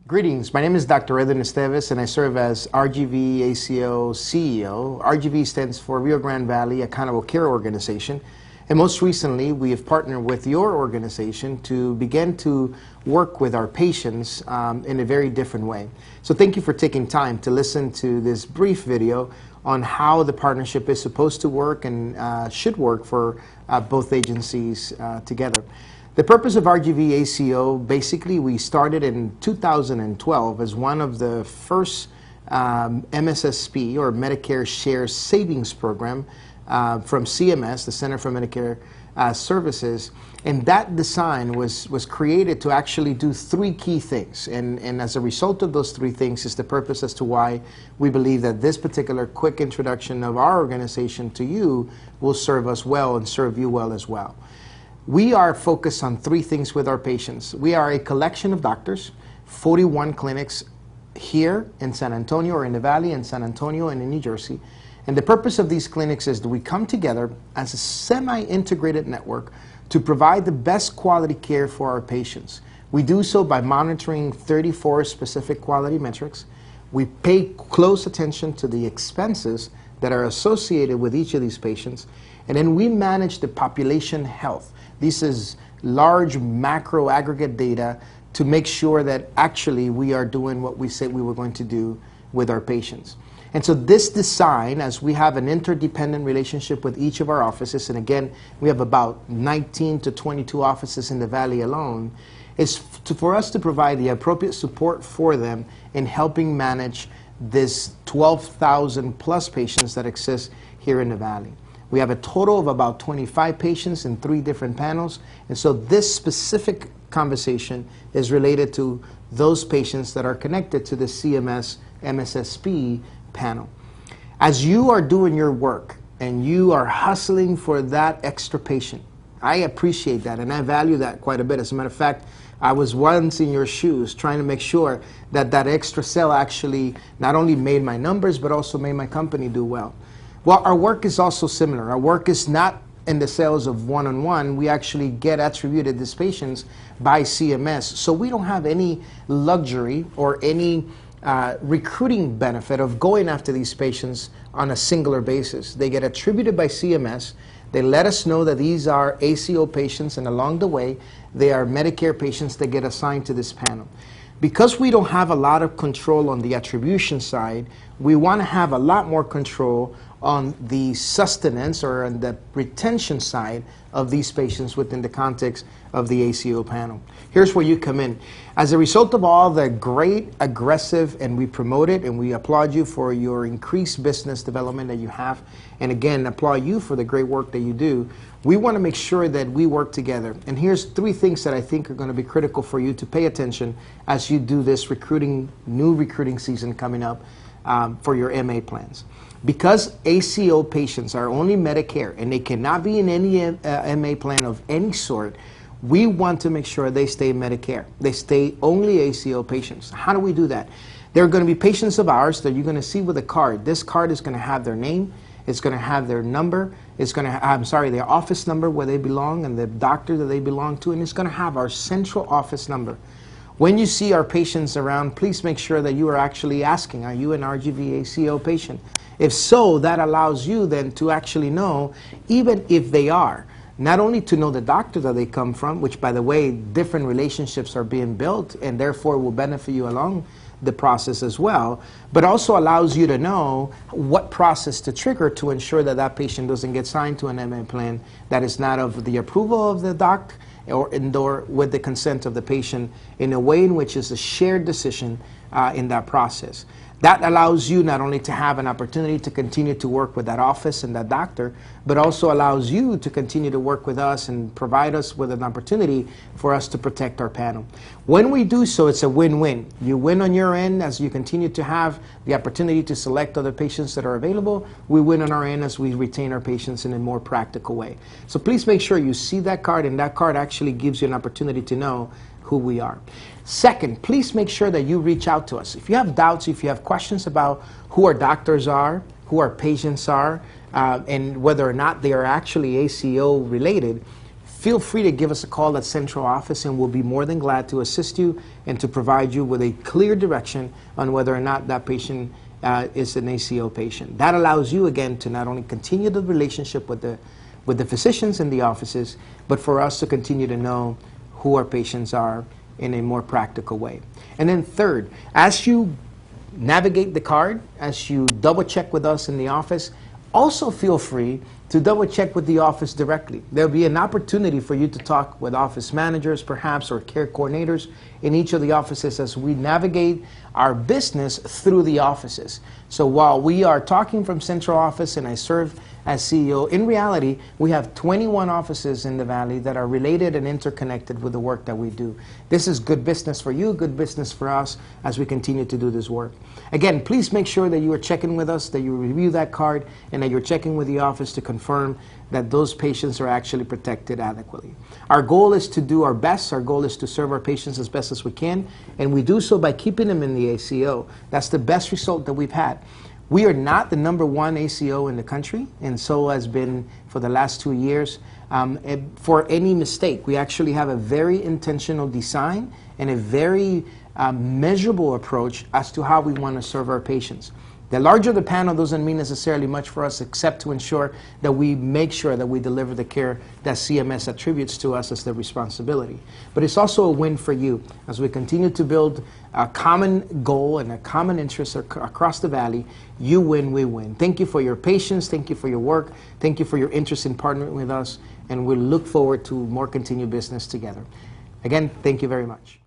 Greetings, my name is Dr. Edwin Esteves and I serve as RGV ACO CEO. RGV stands for Rio Grande Valley Accountable Care Organization. And most recently, we have partnered with your organization to begin to work with our patients in a very different way. So thank you for taking time to listen to this brief video on how the partnership is supposed to work and should work for both agencies together. The purpose of RGV ACO, basically we started in 2012 as one of the first MSSP or Medicare Shares Savings Program from CMS, the Center for Medicare Services, and that design was created to actually do three key things, and as a result of those three things is the purpose as to why we believe that this particular quick introduction of our organization to you will serve us well and serve you well as well. We are focused on three things with our patients. We are a collection of doctors, 41 clinics here in San Antonio or in the Valley, in San Antonio and in New Jersey. And the purpose of these clinics is that we come together as a semi-integrated network to provide the best quality care for our patients. We do so by monitoring 34 specific quality metrics. We pay close attention to the expenses that are associated with each of these patients. And then we manage the population health. This is large macro aggregate data to make sure that actually we are doing what we said we were going to do with our patients. And so this design, as we have an interdependent relationship with each of our offices, and again, we have about 19 to 22 offices in the Valley alone, is for us to provide the appropriate support for them in helping manage this 12,000 plus patients that exist here in the Valley. We have a total of about 25 patients in 3 different panels, and so this specific conversation is related to those patients that are connected to the CMS MSSP panel. As you are doing your work and you are hustling for that extra patient, I appreciate that and I value that quite a bit. As a matter of fact, I was once in your shoes trying to make sure that that extra sale actually not only made my numbers but also made my company do well. Well, our work is also similar. Our work is not in the sales of one-on-one. We actually get attributed these patients by CMS. So we don't have any luxury or any recruiting benefit of going after these patients on a singular basis. They get attributed by CMS. They let us know that these are ACO patients, and along the way, they are Medicare patients that get assigned to this panel. Because we don't have a lot of control on the attribution side, we want to have a lot more control on the sustenance or on the retention side of these patients within the context of the ACO panel. Here's where you come in. As a result of all the great, aggressive, and we promote it, and we applaud you for your increased business development that you have, and again, applaud you for the great work that you do, we want to make sure that we work together. And here's 3 things that I think are going to be critical for you to pay attention as you do this new recruiting season coming up for your MA plans. Because ACO patients are only Medicare and they cannot be in any MA plan of any sort, we want to make sure they stay Medicare. They stay only ACO patients. How do we do that? There are going to be patients of ours that you're going to see with a card. This card is going to have their name, it's going to have their number, it's going to have, their office number where they belong and the doctor that they belong to, and it's going to have our central office number. When you see our patients around, please make sure that you are actually asking, are you an RGV ACO patient? If so, that allows you then to actually know, even if they are, not only to know the doctor that they come from, which by the way, different relationships are being built and therefore will benefit you along the process as well, but also allows you to know what process to trigger to ensure that that patient doesn't get signed to an MA plan that is not of the approval of the doc or with the consent of the patient in a way in which is a shared decision in that process. That allows you not only to have an opportunity to continue to work with that office and that doctor, but also allows you to continue to work with us and provide us with an opportunity for us to protect our panel. When we do so, it's a win-win. You win on your end as you continue to have the opportunity to select other patients that are available. We win on our end as we retain our patients in a more practical way. So please make sure you see that card, and that card actually gives you an opportunity to know who we are. Second, please make sure that you reach out to us. If you have doubts, if you have questions about who our doctors are, who our patients are, and whether or not they are actually ACO related, feel free to give us a call at central office, and we'll be more than glad to assist you and to provide you with a clear direction on whether or not that patient is an ACO patient. That allows you, again, to not only continue the relationship with the physicians in the offices, but for us to continue to know who our patients are in a more practical way. And then third, as you navigate the card, as you double check with us in the office, also feel free to double check with the office directly. There'll be an opportunity for you to talk with office managers perhaps, or care coordinators in each of the offices as we navigate our business through the offices. So while we are talking from central office and I serve as CEO, in reality we have 21 offices in the Valley that are related and interconnected with the work that we do. This is good business for you, good business for us as we continue to do this work. Again, please make sure that you are checking with us, that you review that card, and that you're checking with the office to confirm that those patients are actually protected adequately. Our goal is to do our best. Our goal is to serve our patients as best as we can, and we do so by keeping them in the ACO. That's the best result that we've had. We are not the #1 ACO in the country, and so has been for the last 2 years. For any mistake, we actually have a very intentional design and a very measurable approach as to how we want to serve our patients. The larger the panel doesn't mean necessarily much for us, except to ensure that we make sure that we deliver the care that CMS attributes to us as the responsibility. But it's also a win for you as we continue to build a common goal and a common interest across the Valley. You win, we win. Thank you for your patience. Thank you for your work. Thank you for your interest in partnering with us. And we look forward to more continued business together. Again, thank you very much.